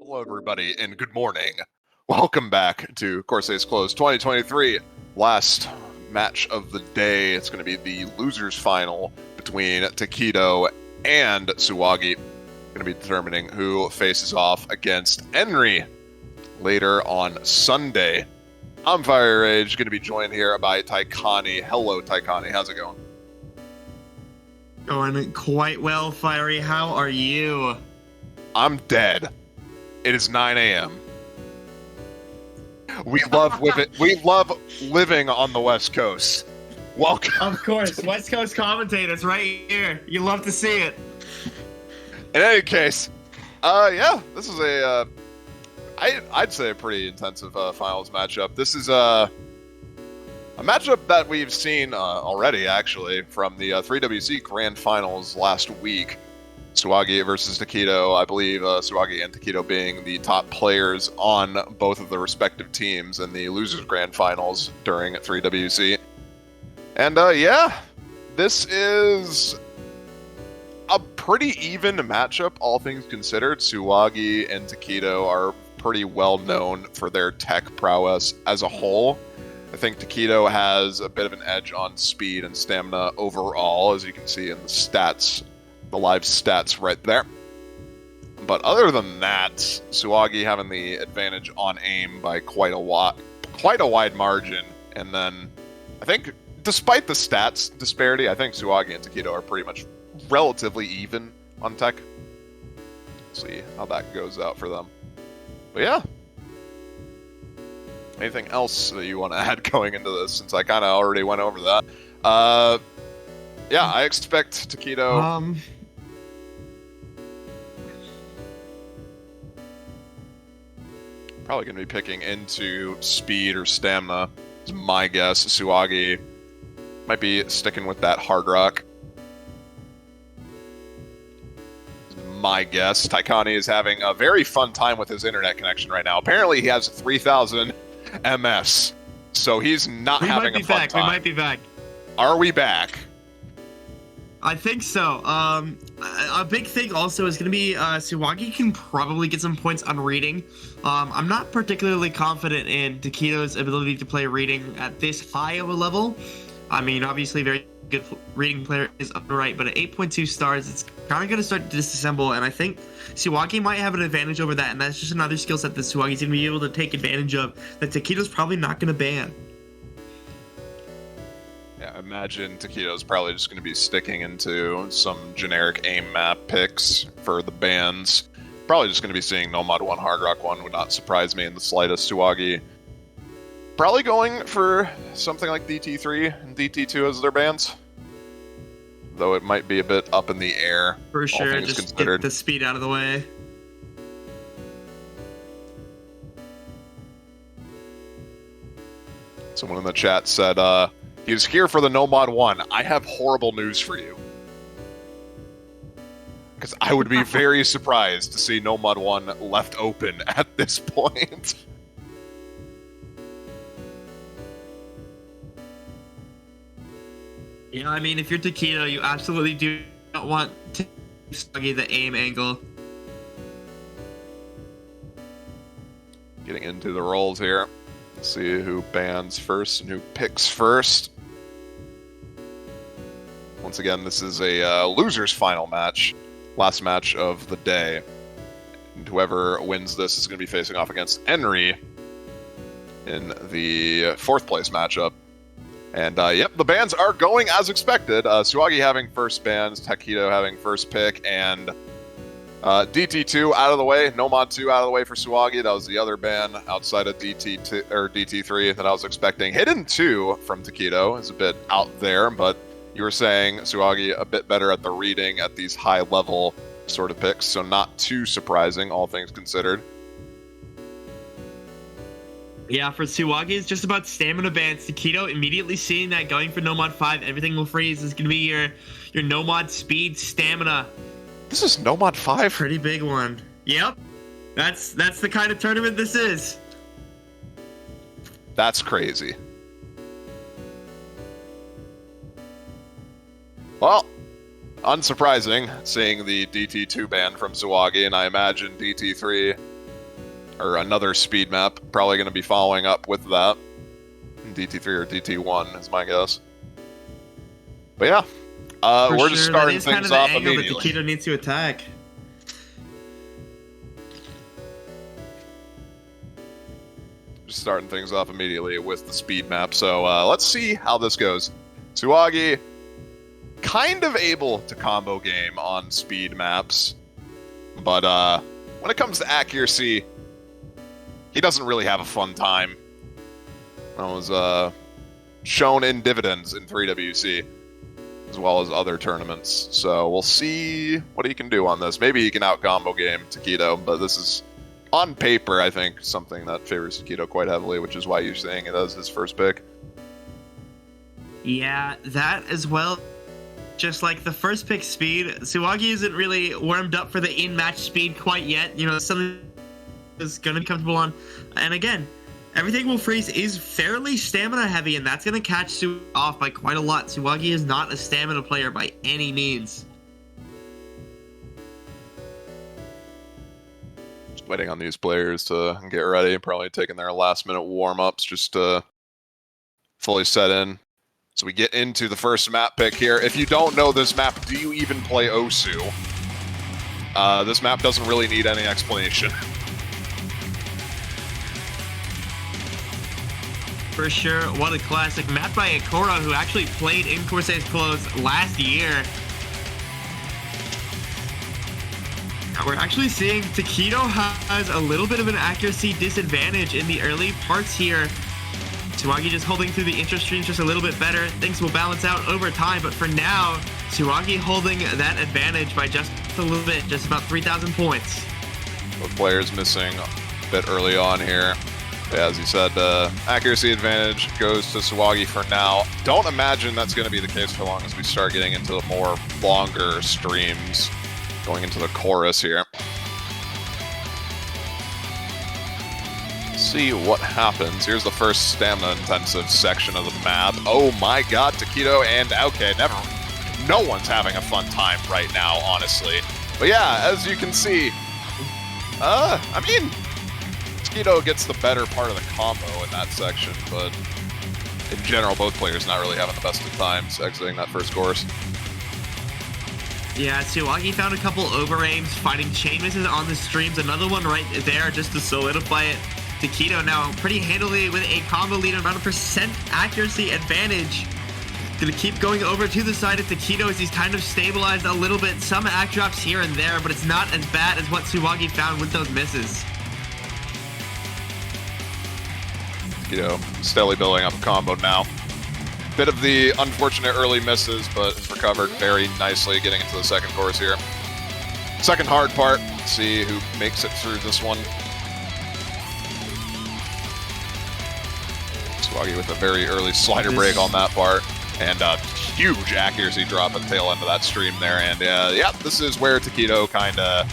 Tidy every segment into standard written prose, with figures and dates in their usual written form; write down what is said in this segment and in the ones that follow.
Hello, everybody, and good morning. Welcome back to Corsace Closed 2023. Last match of the day. It's going to be the losers final between Tekkito and Tsuwagi. Going to be determining who faces off against Henry later on Sunday. I'm Fire Rage, going to be joined here by Taikani. Hello, Taikani. How's it going? Going quite well, Fiery. How are you? I'm dead. It is 9 a.m. We love living on the West Coast. Welcome. Of course, West Coast commentators right here. You love to see it. In any case, yeah, this is I'd say a pretty intensive finals matchup. This is a matchup that we've seen already, actually, from the 3WC Grand Finals last week. Tsuwagi versus Tekkito. I believe Tsuwagi and Tekkito being the top players on both of the respective teams in the Losers Grand Finals during 3WC. And yeah, this is a pretty even matchup, all things considered. Tsuwagi and Tekkito are pretty well known for their tech prowess as a whole. I think Tekkito has a bit of an edge on speed and stamina overall, as you can see in the stats. The live stats right there. But other than that, Tsuwagi having the advantage on aim by quite a wide margin. And then I think, despite the stats disparity, I think Tsuwagi and Tekkito are pretty much relatively even on tech. See how that goes out for them. But yeah. Anything else that you want to add going into this, since I kind of already went over that? Yeah, I expect Tekkito... Probably going to be picking into speed or stamina, is my guess. Tsuwagi might be sticking with that hard rock. My guess. Taikani is having a very fun time with his internet connection right now. Apparently he has 3,000 MS, so he's not having a fun time. We might be back. Are we back? I think so. A big thing also is going to be Tsuwagi can probably get some points on reading. I'm not particularly confident in Tekkito's ability to play reading at this high of a level. I mean, obviously, very good reading player is up right, but at 8.2 stars, it's kind of going to start to disassemble, and I think Tsuwagi might have an advantage over that, and that's just another skill set that Tsuwagi's going to be able to take advantage of that Tekkito's probably not going to ban. I imagine Tekkito's probably just going to be sticking into some generic aim map picks for the bans. Probably just going to be seeing Nomad 1, Hard Rock 1, would not surprise me in the slightest. Tsuwagi probably going for something like DT3 and DT2 as their bans. Though it might be a bit up in the air. For sure, just considered. Get the speed out of the way. Someone in the chat said, he was here for the Nomad 1. I have horrible news for you. Because I would be very surprised to see Nomad 1 left open at this point. Yeah, I mean, if you're Tekkito, you absolutely do not want to study the aim angle. Getting into the rolls here. Let's see who bans first and who picks first. Once again, this is a losers final match. Last match of the day. And whoever wins this is going to be facing off against Henry in the 4th place matchup. And yep, the bans are going as expected. Tsuwagi having first bans, Tekkito having first pick, and DT2 out of the way, Nomad 2 out of the way for Tsuwagi. That was the other ban outside of DT2 or DT3 that I was expecting. Hidden 2 from Tekkito is a bit out there, but you were saying Tsuwagi a bit better at the reading at these high level sort of picks, so not too surprising, all things considered. Yeah, for Tsuwagi, it's just about stamina bans. Tekkito immediately seeing that, going for Nomad 5, everything will freeze. Is going to be your Nomad speed stamina. This is Nomad 5? Pretty big one. Yep. That's the kind of tournament this is. That's crazy. Well, unsurprising, seeing the DT2 ban from Tsuwagi, and I imagine DT3 or another speed map. Probably going to be following up with that. DT3 or DT1 is my guess. But yeah, we're just starting things off immediately. That tekkito needs to attack. Just starting things off immediately with the speed map. So let's see how this goes. Tsuwagi, kind of able to combo game on speed maps, but when it comes to accuracy, he doesn't really have a fun time. That was shown in dividends in 3WC, as well as other tournaments. So we'll see what he can do on this. Maybe he can out-combo game tekkito, but this is, on paper, I think, something that favors tekkito quite heavily, which is why you're saying it as his first pick. Yeah, that as well. Just like the first pick speed, Tsuwagi isn't really warmed up for the in-match speed quite yet. You know, something is going to be comfortable on. And again, everything will freeze is fairly stamina heavy, and that's going to catch Tsuwagi off by quite a lot. Tsuwagi is not a stamina player by any means. Just waiting on these players to get ready, probably taking their last-minute warm-ups just to fully set in. So we get into the first map pick here. If you don't know this map, do you even play Osu? This map doesn't really need any explanation. For sure, what a classic. Map by Akora, who actually played in Corsace Closed last year. We're actually seeing tekkito has a little bit of an accuracy disadvantage in the early parts here. Tsuwagi just holding through the intro streams just a little bit better. Things will balance out over time, but for now, Tsuwagi holding that advantage by just a little bit, just about 3,000 points. Both players missing a bit early on here. Yeah, as you said, accuracy advantage goes to Tsuwagi for now. Don't imagine that's going to be the case for long as we start getting into more longer streams, going into the chorus here. See what happens. Here's the first stamina-intensive section of the map. Oh my god, tekkito and okay, no one's having a fun time right now, honestly. But yeah, as you can see, I mean, tekkito gets the better part of the combo in that section, but in general, both players not really having the best of times exiting that first course. Yeah, Tsuwagi found a couple over-aims, fighting chain misses on the streams. Another one right there just to solidify it. Tekkito now pretty handily with a combo lead, around a percent accuracy advantage. Gonna keep going over to the side of tekkito as he's kind of stabilized a little bit. Some act drops here and there, but it's not as bad as what Tsuwagi found with those misses. Tekkito steadily building up a combo now. Bit of the unfortunate early misses, but has recovered very nicely getting into the second course here. Second hard part. Let's see who makes it through this one. Tsuwagi with a very early slider break on that part, and a huge accuracy drop at the tail end of that stream there. And yeah, this is where tekkito kind of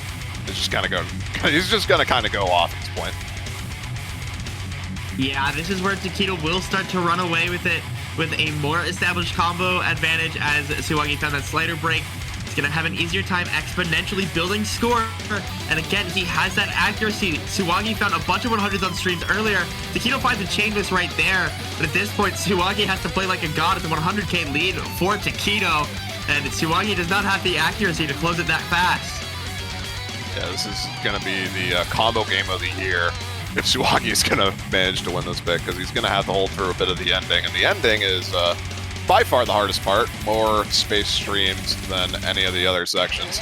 is just kind of going. He's just going to kind of go off at this point. Yeah, this is where tekkito will start to run away with it with a more established combo advantage as Tsuwagi found that slider break. He's going to have an easier time exponentially building score. And again, he has that accuracy. Tsuwagi found a bunch of 100s on streams earlier. tekkito finds a chain miss right there. But at this point, Tsuwagi has to play like a god at the 100k lead for tekkito. And Tsuwagi does not have the accuracy to close it that fast. Yeah, this is going to be the combo game of the year if Tsuwagi is going to manage to win this pick, because he's going to have to hold through a bit of the ending. And the ending is by far the hardest part. More space streams than any of the other sections.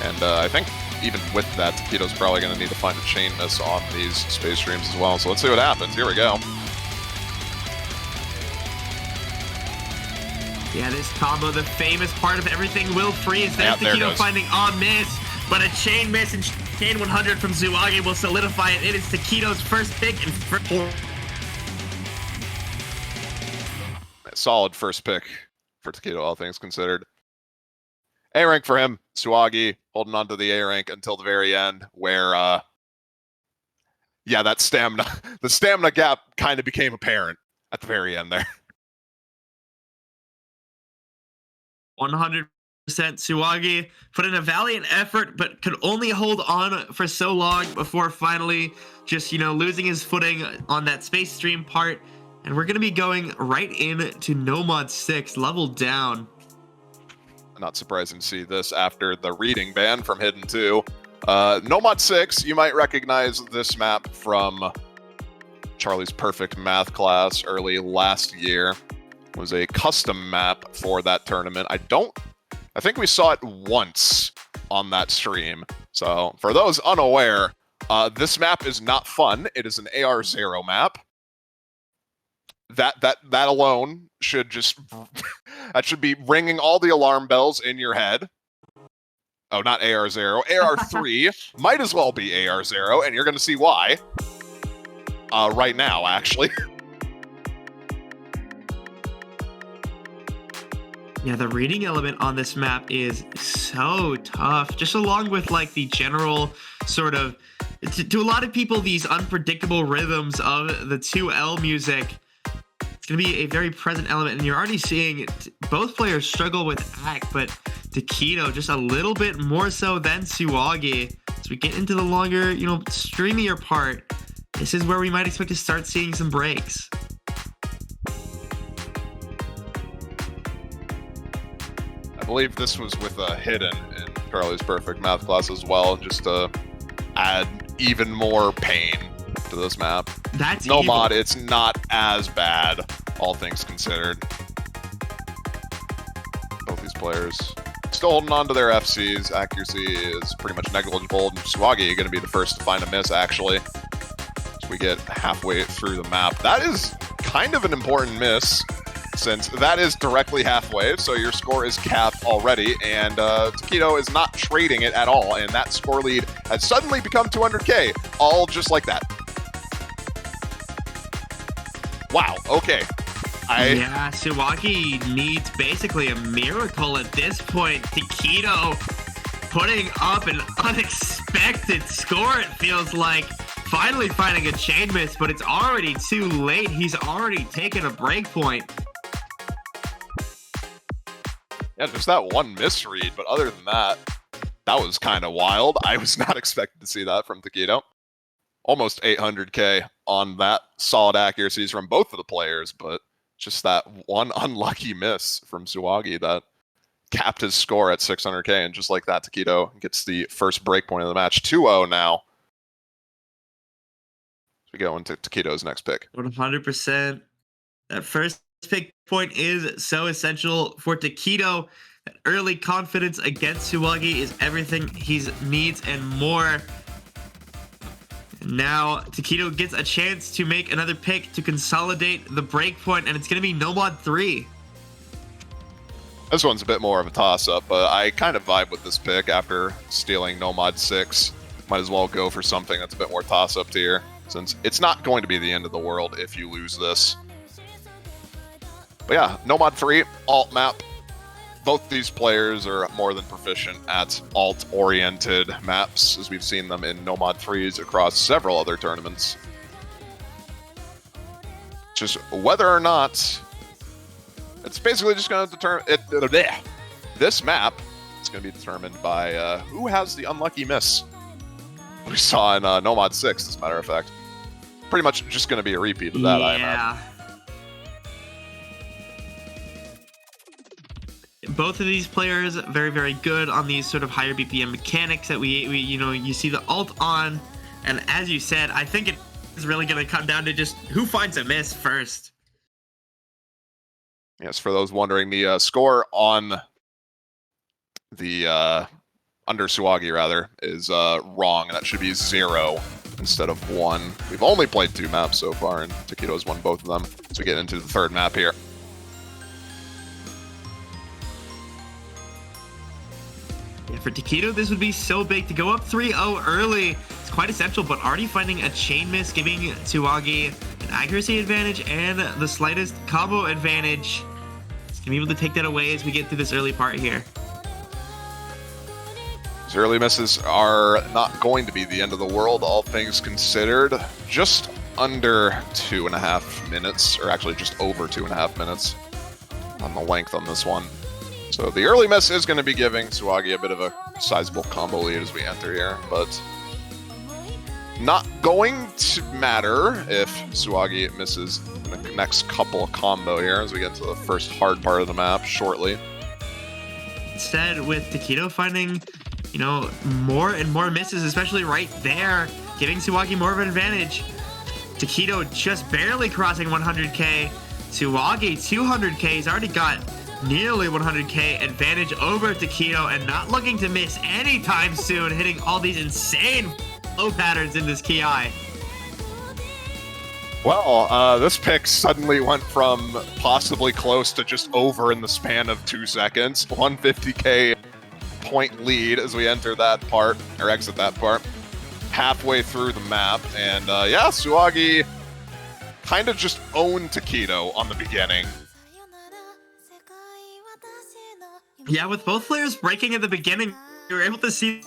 And I think even with that, tekkito's probably going to need to find a chain miss on these space streams as well. So let's see what happens. Here we go. Yeah, this combo, the famous part of everything will freeze. There's tekkito finding a miss, but a chain miss and chain 100 from Tsuwagi will solidify it. It is tekkito's first pick and solid first pick for tekkito, all things considered. A rank for him. Tsuwagi holding on to the A rank until the very end, where yeah, that stamina, the stamina gap kind of became apparent at the very end there. 100 Tsuwagi put in a valiant effort, but could only hold on for so long before finally just, losing his footing on that space stream part. And we're going to be going right into Nomad 6, level down. Not surprising to see this after the reading ban from Hidden 2. Nomad 6, you might recognize this map from Charlie's Perfect Math class early last year. It was a custom map for that tournament. I think we saw it once on that stream. So for those unaware, this map is not fun. It is an AR0 map. That alone should just that should be ringing all the alarm bells in your head. Oh, not AR0. AR3 might as well be AR0, and you're going to see why right now, actually. Yeah, the reading element on this map is so tough. Just along with like the general sort of, to a lot of people, these unpredictable rhythms of the 2L music. It's going to be a very present element, and you're already seeing both players struggle with Act, but tekkito just a little bit more so than Tsuwagi. As we get into the longer, streamier part, this is where we might expect to start seeing some breaks. I believe this was with Hidden in Charlie's Perfect Math class as well, just to add even more pain to this map. That's Nomad, it's not as bad, all things considered. Both these players still holding on to their FCs. Accuracy is pretty much negligible. Tsuwagi going to be the first to find a miss, actually. As we get halfway through the map. That is kind of an important miss, since that is directly halfway, so your score is capped already, and tekkito is not trading it at all, and that score lead has suddenly become 200k, all just like that. Wow, okay. Yeah, Tsuwagi needs basically a miracle at this point. tekkito putting up an unexpected score, it feels like. Finally finding a chain miss, but it's already too late. He's already taken a break point. Yeah, just that one misread, but other than that, that was kind of wild. I was not expecting to see that from tekkito. Almost 800k on that, solid accuracies from both of the players, but just that one unlucky miss from Tsuwagi that capped his score at 600k, and just like that, tekkito gets the first break point of the match. 2-0 now. We go into tekkito's next pick. 100%. That first pick point is so essential for tekkito. That early confidence against Tsuwagi is everything he needs and more. And now tekkito gets a chance to make another pick to consolidate the break point, and it's going to be Nomad 3. This one's a bit more of a toss-up, but I kind of vibe with this pick after stealing Nomad 6. Might as well go for something that's a bit more toss-up tier, since it's not going to be the end of the world if you lose this. But yeah, Nomad 3, alt map. Both these players are more than proficient at alt-oriented maps, as we've seen them in Nomad 3s across several other tournaments. Just whether or not, it's basically just going to determine this map. It's going to be determined by who has the unlucky miss. We saw in Nomad 6, as a matter of fact. Pretty much just going to be a repeat of that, I imagine. Both of these players very, very good on these sort of higher BPM mechanics that we you see the alt on, and as you said, I think it is really going to come down to just who finds a miss first. Yes, for those wondering, the score on the under Tsuwagi rather is wrong, and that should be 0 instead of 1. We've only played 2 maps so far, and tekkito's won both of them. So we get into the third map here. Yeah, for tekkito, this would be so big to go up 3-0 early. It's quite essential, but already finding a chain miss, giving Tsuwagi an accuracy advantage and the slightest combo advantage. He's gonna be able to take that away as we get through this early part here. These early misses are not going to be the end of the world, all things considered. Just under 2.5 minutes, or actually just over 2.5 minutes on the length on this one. So the early miss is going to be giving Tsuwagi a bit of a sizable combo lead as we enter here, but not going to matter if Tsuwagi misses the next couple of combo here as we get to the first hard part of the map shortly. Instead, with tekkito finding, you know, more and more misses, especially right there, giving Tsuwagi more of an advantage. Tekkito just barely crossing 100k. Tsuwagi 200k. He's already got nearly 100k advantage over tekkito and not looking to miss anytime soon, hitting all these insane flow patterns in this Ki. Well, this pick suddenly went from possibly close to just over in the span of 2 seconds. 150k point lead as we enter that part, or exit that part, halfway through the map. And yeah, Tsuwagi kind of just owned tekkito on the beginning. Yeah, with both players breaking at the beginning, you were able to see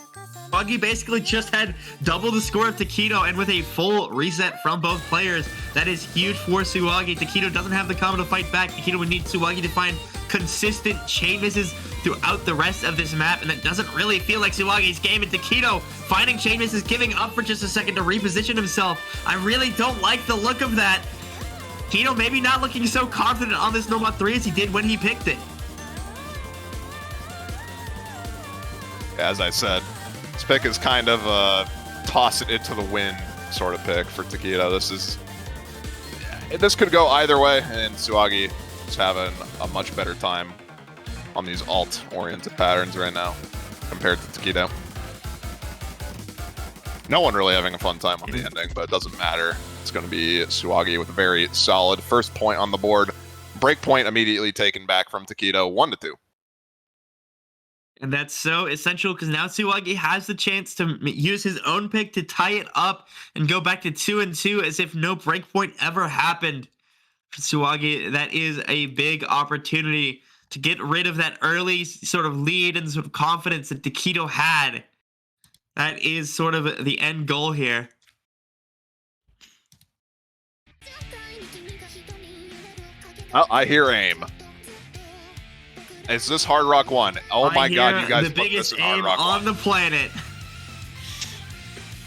Tsuwagi basically just had double the score of tekkito, and with a full reset from both players, that is huge for Tsuwagi. tekkito doesn't have the combo to fight back. tekkito would need Tsuwagi to find consistent chain misses throughout the rest of this map, and that doesn't really feel like Tsuwagi's game. And tekkito finding chain misses, giving up for just a second to reposition himself. I really don't like the look of that. tekkito maybe not looking so confident on this Nomad 3 as he did when he picked it. As I said, this pick is kind of a toss it into the wind sort of pick for tekkito. This could go either way, and Tsuwagi is having a much better time on these alt-oriented patterns right now compared to tekkito. No one really having a fun time on the ending, but it doesn't matter. It's going to be Tsuwagi with a very solid first point on the board. Break point immediately taken back from tekkito, 1-2. And that's so essential because now Tsuwagi has the chance to use his own pick to tie it up and go back to 2-2 as if no breakpoint ever happened. For Tsuwagi, that is a big opportunity to get rid of that early sort of lead and sort of confidence that tekkito had. That is sort of the end goal here. Oh, I hear aim. Is this Hard Rock 1? Oh my god, you guys the put biggest this in Hard aim Rock on 1. the planet.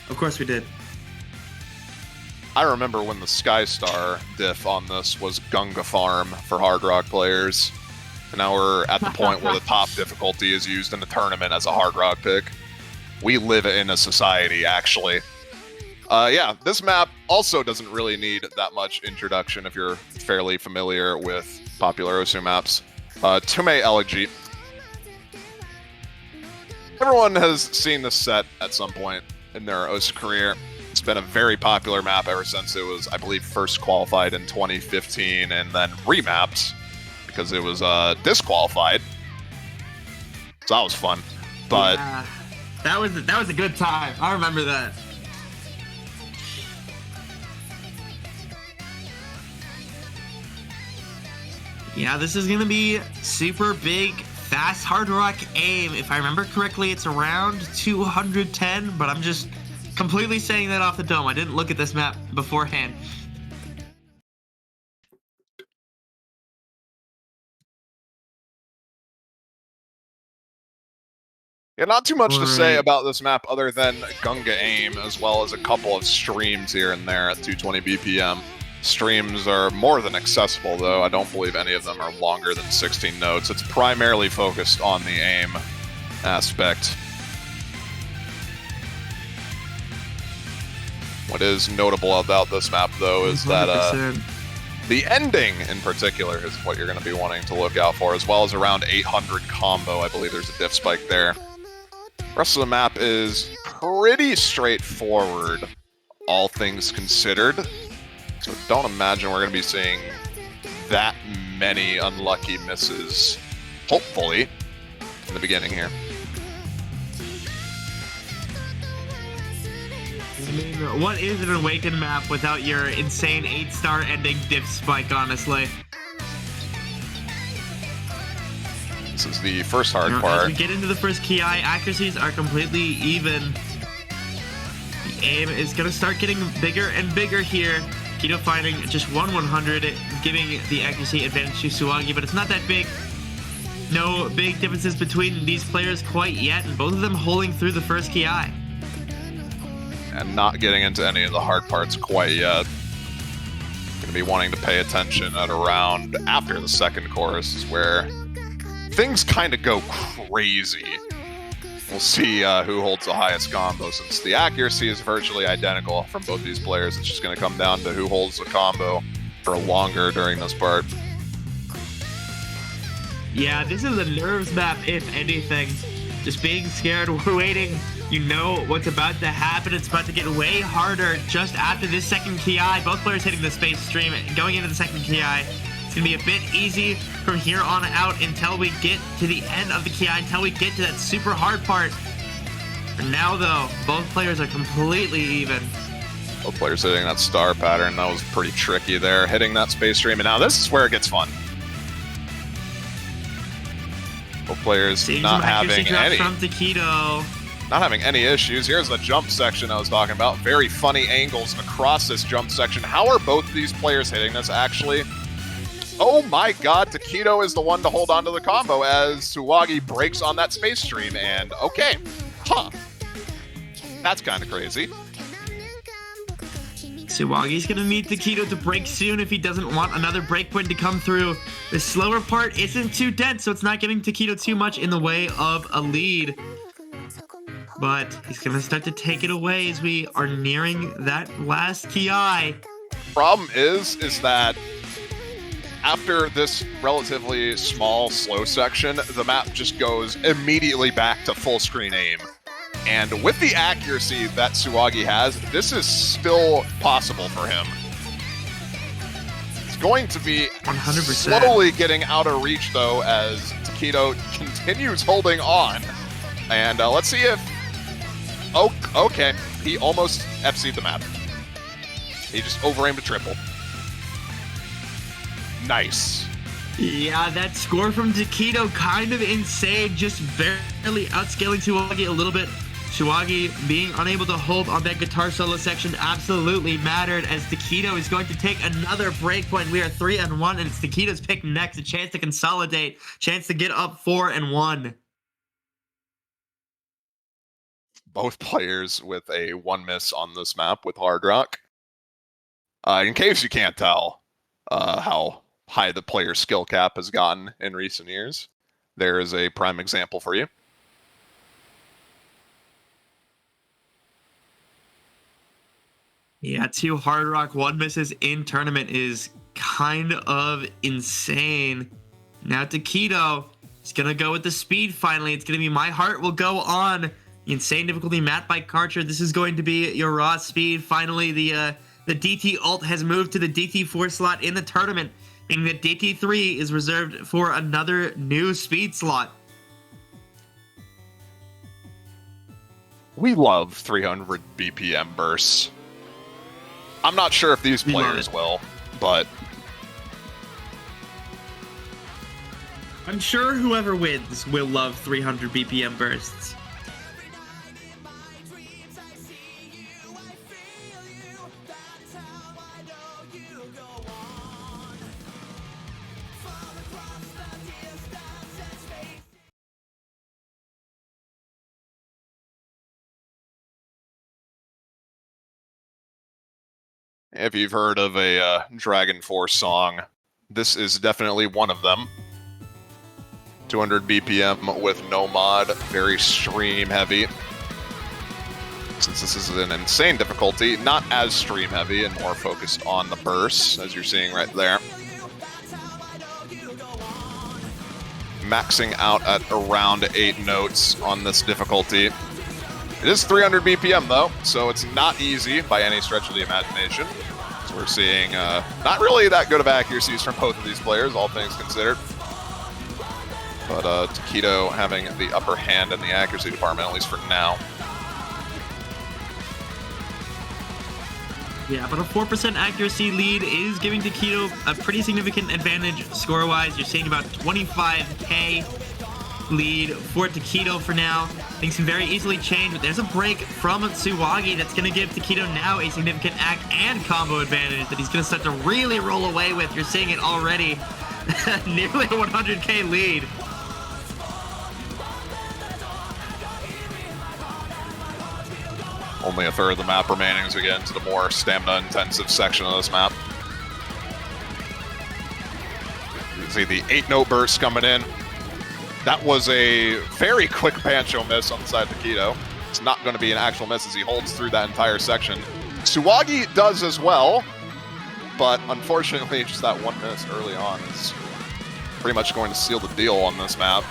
Of course we did. I remember when the Skystar diff on this was Gunga Farm for Hard Rock players. And now we're at the point where the top difficulty is used in the tournament as a Hard Rock pick. We live in a society, actually. Yeah, this map also doesn't really need that much introduction if you're fairly familiar with popular Osu maps. Tume Elegy. Everyone has seen this set at some point in their Osu career. It's been a very popular map ever since it was, I believe, first qualified in 2015 and then remapped because it was disqualified. So that was fun. But yeah, that was a good time. I remember that. Yeah, this is going to be super big, fast Hard Rock aim. If I remember correctly, it's around 210, but I'm just completely saying that off the dome. I didn't look at this map beforehand. yeah, not too much to say about this map other than Gunga aim, as well as a couple of streams here and there at 220 BPM. Streams are more than accessible, though. I don't believe any of them are longer than 16 notes. It's primarily focused on the aim aspect. What is notable about this map, though, is 100%. That the ending, in particular, is what you're going to be wanting to look out for, as well as around 800 combo. I believe there's a diff spike there. The rest of the map is pretty straightforward, all things considered. So don't imagine we're going to be seeing that many unlucky misses, hopefully, in the beginning here. I mean, what is an Awakened map without your insane 8-star ending diff spike, honestly? This is the first hard part. As we get into the first Ki, accuracies are completely even. The aim is going to start getting bigger and bigger here. tekkito finding just 1/100, giving the accuracy advantage to Tsuwagi, but it's not that big. No big differences between these players quite yet, and both of them holding through the first ki. And not getting into any of the hard parts quite yet. Going to be wanting to pay attention at around after the second chorus is where things kind of go crazy. We'll see who holds the highest combo, since the accuracy is virtually identical from both these players. It's just going to come down to who holds the combo for longer during this part. Yeah, this is a nerves map, if anything. Just being scared, waiting. You know what's about to happen. It's about to get way harder just after this second ki. Both players hitting the space stream. Going into the second ki, it's going to be a bit easy from here on out until we get to the end of the ki, until we get to that super hard part. For now, though, both players are completely even. Both players hitting that star pattern. That was pretty tricky there. Hitting that space stream. And now this is where it gets fun. Both players not having any. From tekkito. Not having any issues. Here's the jump section I was talking about. Very funny angles across this jump section. How are both of these players hitting this, actually? Oh my god, tekkito is the one to hold on to the combo as Tsuwagi breaks on that space stream, and okay. Huh. That's kind of crazy. Tsuwagi's gonna meet tekkito to break soon if he doesn't want another breakpoint to come through. The slower part isn't too dense, so it's not giving tekkito too much in the way of a lead. But he's gonna start to take it away as we are nearing that last ki. Problem is that after this relatively small, slow section, the map just goes immediately back to full screen aim. And with the accuracy that Tsuwagi has, this is still possible for him. It's going to be 100%. Slowly getting out of reach, though, as tekkito continues holding on. And let's see if... Oh, okay. He almost FC'd the map. He just over-aimed a triple. Nice. Yeah, that score from tekkito kind of insane, just barely outscaling Tsuwagi a little bit. Tsuwagi being unable to hold on that guitar solo section absolutely mattered, as tekkito is going to take another breakpoint. We are 3-1, and it's tekkito's pick next. A chance to consolidate, chance to get up 4-1. Both players with a 1 miss on this map with Hard Rock. In case you can't tell how high the player skill cap has gotten in recent years, there is a prime example for you. Yeah, 2 Hard Rock 1 misses in tournament is kind of insane. Now tekkito is going to go with the speed finally. It's going to be My Heart Will Go On. The insane difficulty mapped by Karcher. This is going to be your raw speed. Finally, the DT ult has moved to the DT4 slot in the tournament, meaning that DT3 is reserved for another new speed slot. We love 300 BPM bursts. I'm not sure if these players will, but... I'm sure whoever wins will love 300 BPM bursts. If you've heard of a Dragon Force song, this is definitely one of them. 200 BPM with no mod, very stream heavy. Since this is an insane difficulty, not as stream heavy and more focused on the bursts, as you're seeing right there. Maxing out at around 8 notes on this difficulty. It is 300 BPM though, so it's not easy by any stretch of the imagination. So we're seeing not really that good of accuracies from both of these players, all things considered. But tekkito having the upper hand in the accuracy department, at least for now. Yeah, but a 4% accuracy lead is giving tekkito a pretty significant advantage score-wise. You're seeing about 25k lead for tekkito for now. Things can very easily change, but there's a break from Tsuwagi that's going to give tekkito now a significant act and combo advantage that he's going to start to really roll away with. You're seeing it already. Nearly a 100k lead. Only a third of the map remaining as we get into the more stamina-intensive section of this map. You can see the 8-note burst coming in. That was a very quick Bancho miss on the side of tekkito. It's not going to be an actual miss as he holds through that entire section. Tsuwagi does as well, but unfortunately just that one miss early on is pretty much going to seal the deal on this map.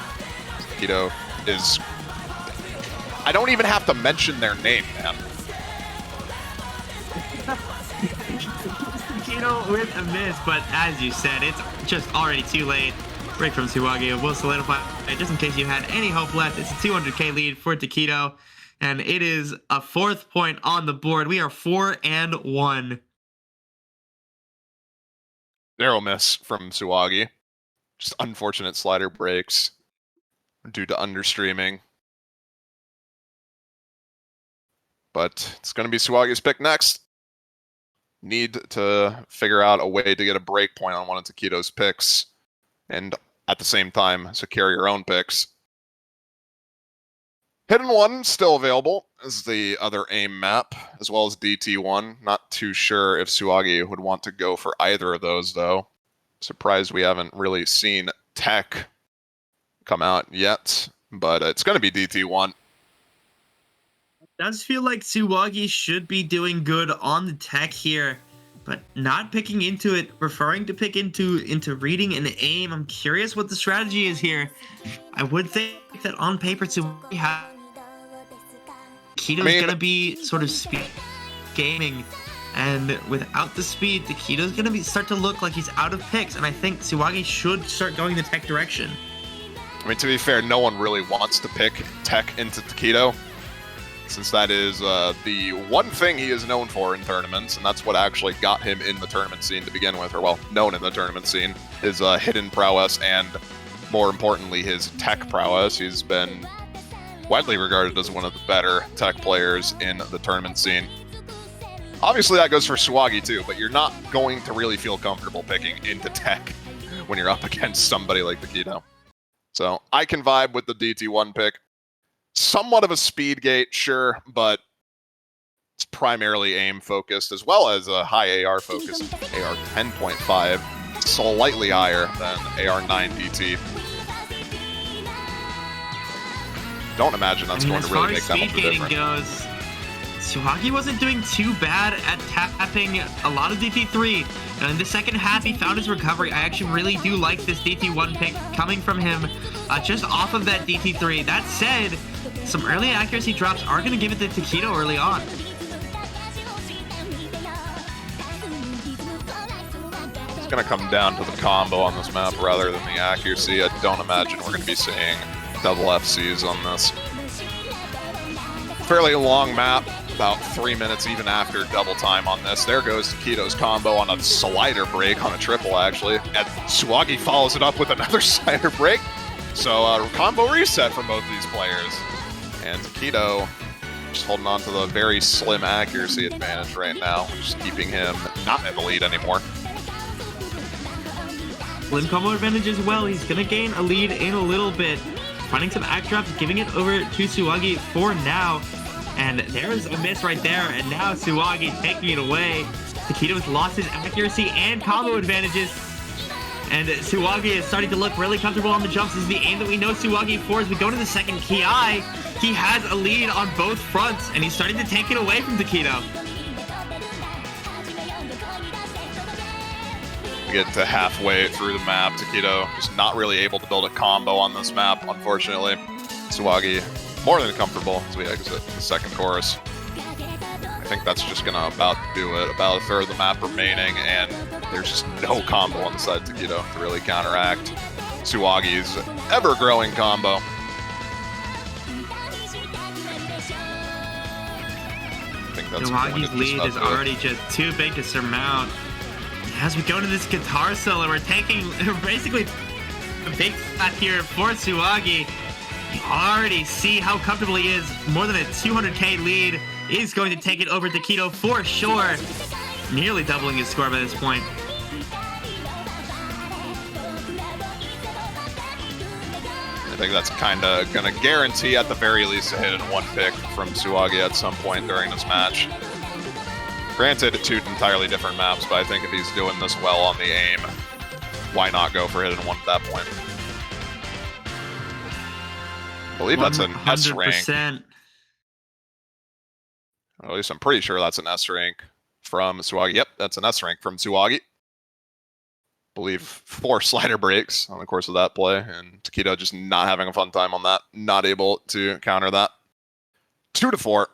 Tekkito is... I don't even have to mention their name, man. Tekkito with a miss, but as you said, it's just already too late. Break from Tsuwagi will solidify it. Just in case you had any hope left, it's a 200k lead for tekkito, and it is a 4th point on the board. We are 4-1. Narrow miss from Tsuwagi. Just unfortunate slider breaks due to understreaming. But it's going to be Tsuwagi's pick next. Need to figure out a way to get a break point on one of tekkito's picks, and at the same time secure your own picks. Hidden 1 still available is the other AIM map, as well as DT1. Not too sure if Tsuwagi would want to go for either of those, though. Surprised we haven't really seen tech come out yet, but it's going to be DT1. Does feel like Tsuwagi should be doing good on the tech here, but not picking into it, preferring to pick into reading and aim. I'm curious what the strategy is here. I would think that on paper Tsuwagi has tekkito's gonna be sort of speed gaming, and without the speed, tekkito's gonna start to look like he's out of picks, and I think Tsuwagi should start going the tech direction. I mean, to be fair, no one really wants to pick tech into tekkito, since that is the one thing he is known for in tournaments, and that's what actually got him in the tournament scene to begin with, or well, known in the tournament scene, his hidden prowess and, more importantly, his tech prowess. He's been widely regarded as one of the better tech players in the tournament scene. Obviously that goes for Tsuwagi too, but you're not going to really feel comfortable picking into tech when you're up against somebody like tekkito. So I can vibe with the DT1 pick. Somewhat of a speed gate, sure, but it's primarily aim focused, as well as a high AR focus, AR 10.5, slightly higher than AR 9 DT. Don't imagine that's going to really make that much of a difference. Goes, Tsuwagi wasn't doing too bad at tapping a lot of DT3. And in the second half, he found his recovery. I actually really do like this DT1 pick coming from him just off of that DT3. That said, some early accuracy drops are going to give it to tekkito early on. It's going to come down to the combo on this map rather than the accuracy. I don't imagine we're going to be seeing double FCs on this. Fairly long map, about 3 minutes even after double time on this. There goes tekkito's combo on a slider break, on a triple actually, and Tsuwagi follows it up with another slider break. So combo reset for both of these players. And tekkito just holding on to the very slim accuracy advantage right now, which is keeping him not in the lead anymore. Slim combo advantage as well. He's going to gain a lead in a little bit. Finding some act drops, giving it over to Tsuwagi for now. And there's a miss right there, and now Tsuwagi taking it away. tekkito's lost his accuracy and combo advantages. And Tsuwagi is starting to look really comfortable on the jumps. This is the aim that we know Tsuwagi for as we go to the second Ki. He has a lead on both fronts, and he's starting to take it away from tekkito. We get to halfway through the map. tekkito just not really able to build a combo on this map, unfortunately. Tsuwagi more than comfortable as we exit the second chorus. I think that's just gonna about do it. About a third of the map remaining, and there's just no combo on the side of tekkito to really counteract Tsuwagi's ever-growing combo. I think that's Tsuwagi's lead is already just too big to surmount. As we go to this guitar solo, we're basically a big shot here for Tsuwagi. You already see how comfortable he is. More than a 200k lead. Is going to take it over tekkito for sure. Nearly doubling his score by this point. think that's kind of going to guarantee at the very least a hit and one pick from Tsuwagi at some point during this match. Granted, two entirely different maps, but I think if he's doing this well on the aim, why not go for hit and one at that point? I believe that's an S rank. At least I'm pretty sure that's an S rank from Tsuwagi. Yep, that's an S rank from Tsuwagi. Believe 4 slider breaks on the course of that play, and tekkito just not having a fun time on that, not able to counter that. 2-4.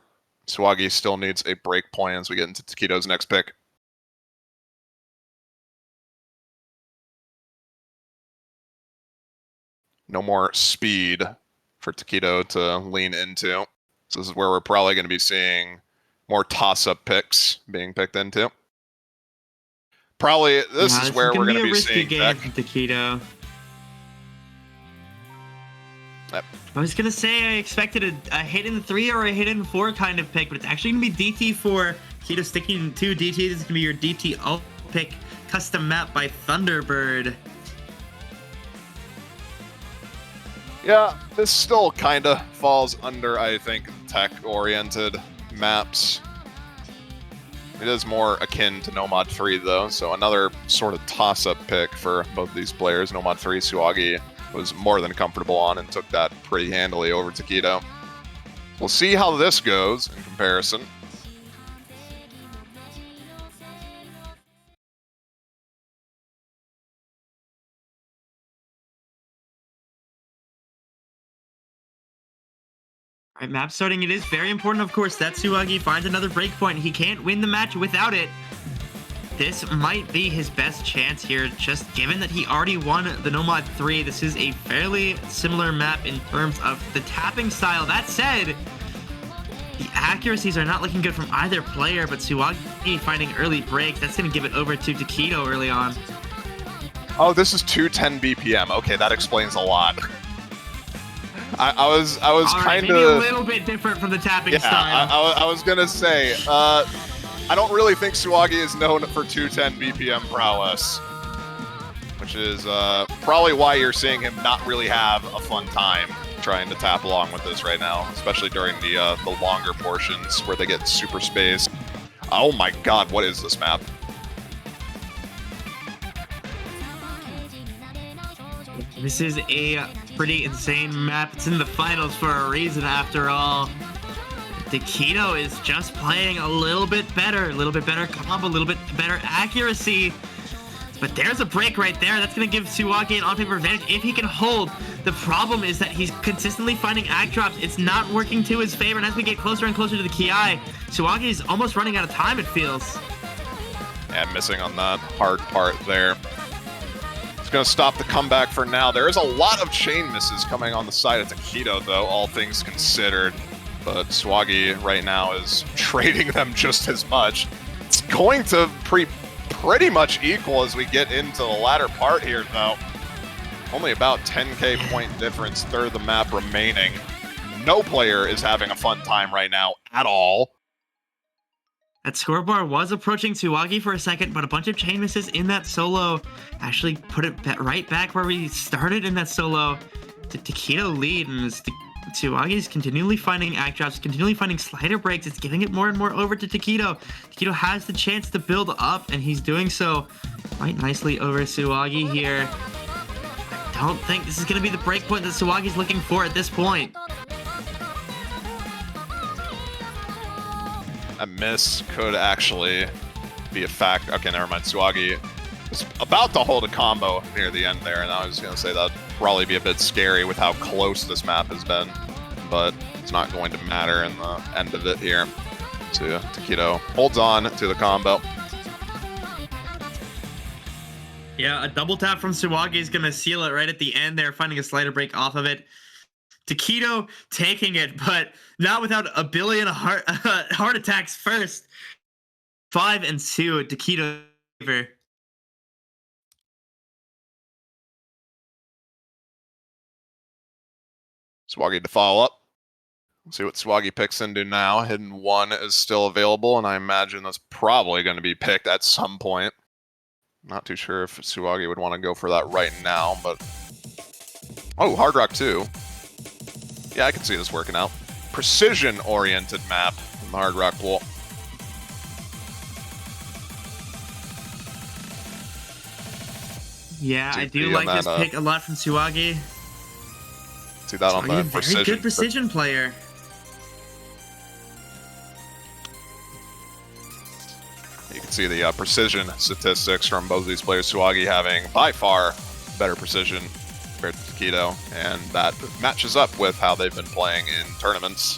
Tsuwagi still needs a break point as we get into tekkito's next pick. No more speed for tekkito to lean into. So this is where we're probably going to be seeing more toss-up picks being picked into. Probably this is where we're going to be seeing game from tekkito. Yep. I was going to say I expected a hit in 3 or a hit in 4 kind of pick, but it's actually going to be DT4. tekkito sticking to DT. This is going to be your DT alt pick, custom map by Thunderbird. Yeah, this still kind of falls under, I think, tech-oriented maps. It is more akin to Nomad 3, though, so another sort of toss-up pick for both these players. Nomad 3, Tsuwagi was more than comfortable on and took that pretty handily over tekkito. We'll see how this goes in comparison. All right, map starting. It is very important, of course, that Tsuwagi finds another breakpoint. He can't win the match without it. This might be his best chance here, just given that he already won the Nomad 3. This is a fairly similar map in terms of the tapping style. That said, the accuracies are not looking good from either player, but Tsuwagi finding early breaks, that's going to give it over to tekkito early on. Oh, this is 210 BPM. Okay, that explains a lot. I was kind of maybe a little bit different from the tapping style. I was gonna say, I don't really think Tsuwagi is known for 210 BPM prowess, which is probably why you're seeing him not really have a fun time trying to tap along with this right now, especially during the longer portions where they get super spaced. Oh my god, what is this map? This is a pretty insane map. It's in the finals for a reason, after all. tekkito is just playing a little bit better combo, a little bit better accuracy. But there's a break right there. That's going to give Tsuwagi an on-paper advantage if he can hold. The problem is that he's consistently finding act drops. It's not working to his favor, and as we get closer and closer to the Ki, Tsuwagi is almost running out of time, it feels. Yeah, missing on that hard part there. Going to stop the comeback for now. There is a lot of chain misses coming on the side of tekkito, though, all things considered. But Tsuwagi right now is trading them just as much. It's going to pretty much equal as we get into the latter part here, though. Only about 10k point difference, third of the map remaining. No player is having a fun time right now at all. That scoreboard was approaching Tsuwagi for a second, but a bunch of chain misses in that solo actually put it right back where we started in that solo. The tekkito lead, and Tsuwagi's continually finding act drops, continually finding slider breaks. It's giving it more and more over to tekkito. tekkito has the chance to build up, and he's doing so quite nicely over Tsuwagi here. I don't think this is going to be the breakpoint that Tsuwagi's looking for at this point. A miss could actually be a fact. Okay, never mind. Tsuwagi was about to hold a combo near the end there, and I was going to say that'd probably be a bit scary with how close this map has been, but it's not going to matter in the end of it here. So tekkito holds on to the combo. Yeah, a double tap from Tsuwagi is going to seal it right at the end there, finding a slider break off of it. tekkito taking it, but not without a billion heart attacks first. 5 and 2, tekkito. Tsuwagi to follow up. Let's see what Tsuwagi picks into now. Hidden 1 is still available, and I imagine that's probably going to be picked at some point. Not too sure if Tsuwagi would want to go for that right now, but Oh, Hard Rock 2. Yeah, I can see this working out. Precision-oriented map in the Hard Rock pool. Yeah, I do like this pick a lot from Tsuwagi. See that on the precision. Very good precision player. You can see the precision statistics from both of these players. Tsuwagi having by far better precision compared to tekkito, and that matches up with how they've been playing in tournaments.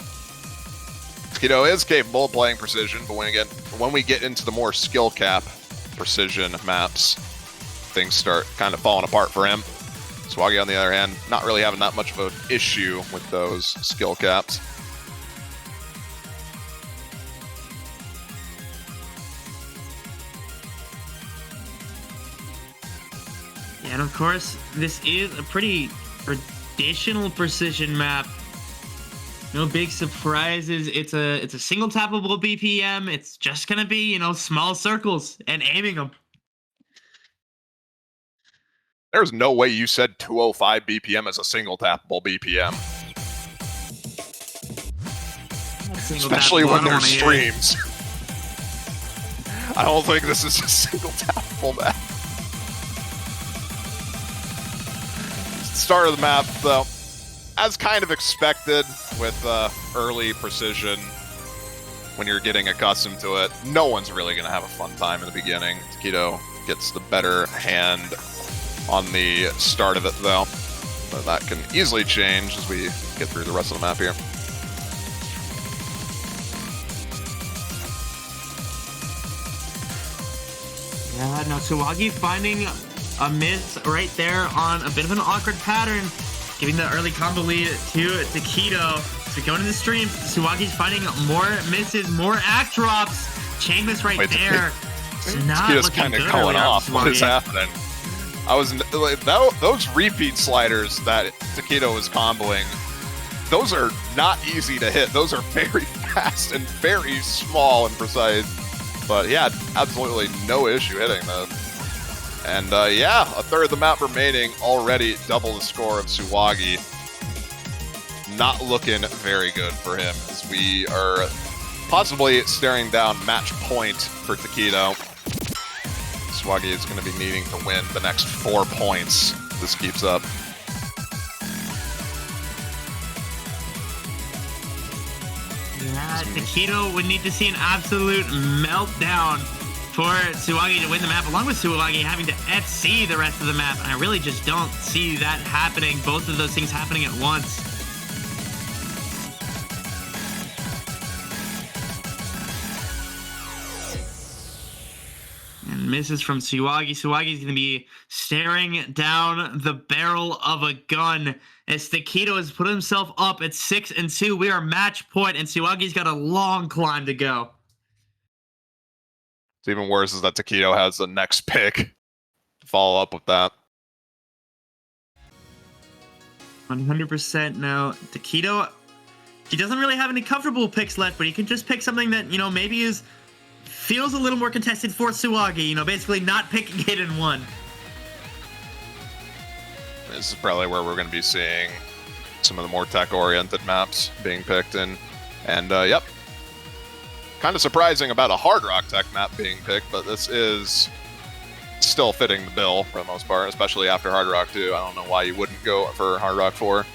Tekkito is capable of playing precision, but when we get into the more skill cap precision maps, things start kind of falling apart for him. Tsuwagi, on the other hand, not really having that much of an issue with those skill caps. And of course, this is a pretty traditional precision map. No big surprises. It's a single tappable BPM. It's just gonna be, you know, small circles and aiming them. There's no way you said 205 BPM as a single tappable BPM. Especially when there's streams. I don't think this is a single tappable map. Start of the map, though, as kind of expected with early precision. When you're getting accustomed to it, no one's really going to have a fun time in the beginning. tekkito gets the better hand on the start of it, though. But that can easily change as we get through the rest of the map here. Yeah, no, Tsuwagi finding a miss right there on a bit of an awkward pattern, giving the early combo lead to tekkito. So going to the stream, Tsuwagi's finding more misses, more act drops. Chain miss right there. It's not tekkito's looking kind of good going early off. on What is happening? I was like, those repeat sliders that tekkito was comboing. Those are not easy to hit. Those are very fast and very small and precise. But yeah, absolutely no issue hitting those. And yeah, a third of the map remaining, already double the score of Tsuwagi. Not looking very good for him, as we are possibly staring down match point for tekkito. Tsuwagi is going to be needing to win the next 4 points if this keeps up. Yeah, tekkito would need to see an absolute meltdown for Tsuwagi to win the map, along with Tsuwagi having to FC the rest of the map. And I really just don't see that happening, both of those things happening at once. And misses from Tsuwagi. Tsuwagi's going to be staring down the barrel of a gun as tekkito has put himself up at 6-2. We are match point, and Tsuwagi's got a long climb to go. It's even worse is that tekkito has the next pick to follow up with that. 100% no. tekkito, he doesn't really have any comfortable picks left, but he can just pick something that, you know, maybe feels a little more contested for Tsuwagi. You know, basically not picking it in one. This is probably where we're going to be seeing some of the more tech-oriented maps being picked in. And, yep. Kind of surprising about a Hard Rock tech map being picked, but this is still fitting the bill for the most part, especially after Hard Rock 2. I don't know why you wouldn't go for Hard Rock 4.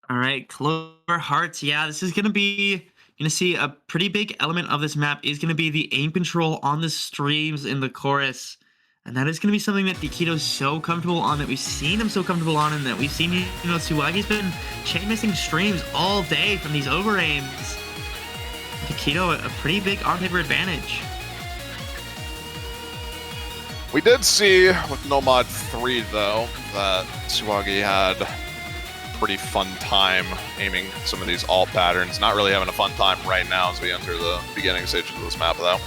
All right, Clover Hearts. Yeah, this is going to be... Going to see a pretty big element of this map is going to be the aim control on the streams in the chorus. And that is going to be something that tekkito's so comfortable on, that we've seen him so comfortable on, and that we've seen, you know, Tsuwagi's been chain missing streams all day from these over aims. tekkito, a pretty big on-paper advantage. We did see with Nomad 3, though, that Tsuwagi had a pretty fun time aiming some of these alt patterns. Not really having a fun time right now as we enter the beginning stages of this map, though.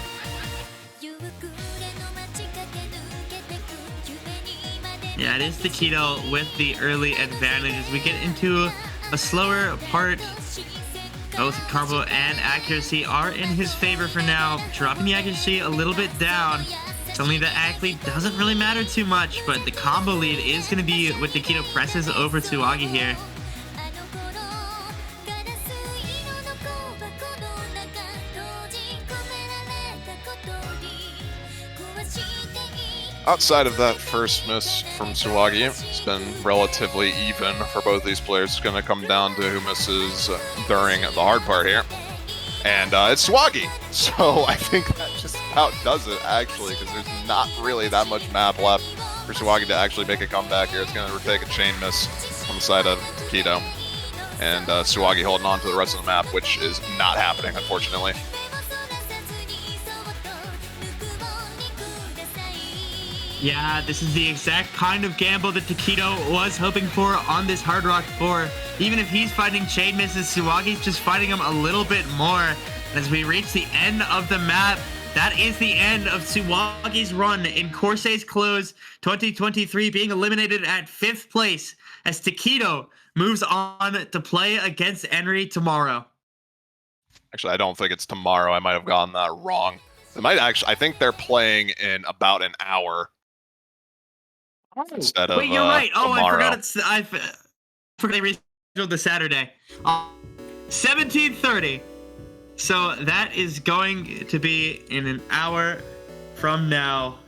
Yeah, it is tekkito with the early advantage as we get into a slower part Both combo and accuracy are in his favor for now, dropping the accuracy a little bit down. Only the ac lead doesn't really matter too much, but the combo lead is going to be what tekkito presses over Tsuwagi here. Outside of that first miss from Tsuwagi, it's been relatively even for both these players. It's going to come down to who misses during the hard part here. And it's Tsuwagi. So I think that just about does it, actually, because there's not really that much map left for Tsuwagi to actually make a comeback here. It's going to take a chain miss on the side of tekkito. And Tsuwagi holding on to the rest of the map, which is not happening, unfortunately. Yeah, this is the exact kind of gamble that tekkito was hoping for on this Hard Rock 4. Even if he's fighting chain misses, Tsuwagi's just fighting him a little bit more. And as we reach the end of the map, that is the end of Tsuwagi's run in Corsace Closed 2023, being eliminated at 5th place as tekkito moves on to play against Henry tomorrow. Actually, I don't think it's tomorrow. I might have gotten that wrong. It might actually. I think they're playing in about an hour. Instead of wait, you're right. Oh, tomorrow. I forgot they rescheduled the Saturday. 17:30. So that is going to be in an hour from now.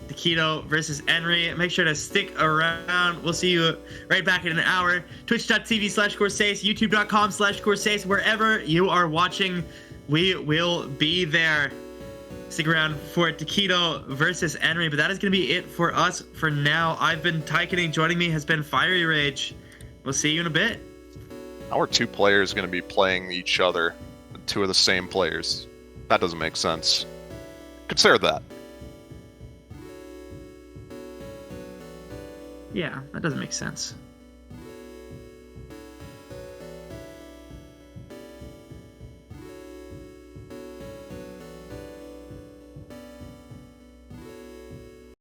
tekkito versus Henry. Make sure to stick around. We'll see you right back in an hour. Twitch.tv/Corsace, YouTube.com/Corsace. Wherever you are watching, we will be there. Stick around for tekkito versus Henry, but that is going to be it for us for now. I've been Tykening. Joining me has been Fiery Rage. We'll see you in a bit. How are two players going to be playing each other? Two of the same players. That doesn't make sense. Consider that. Yeah, that doesn't make sense.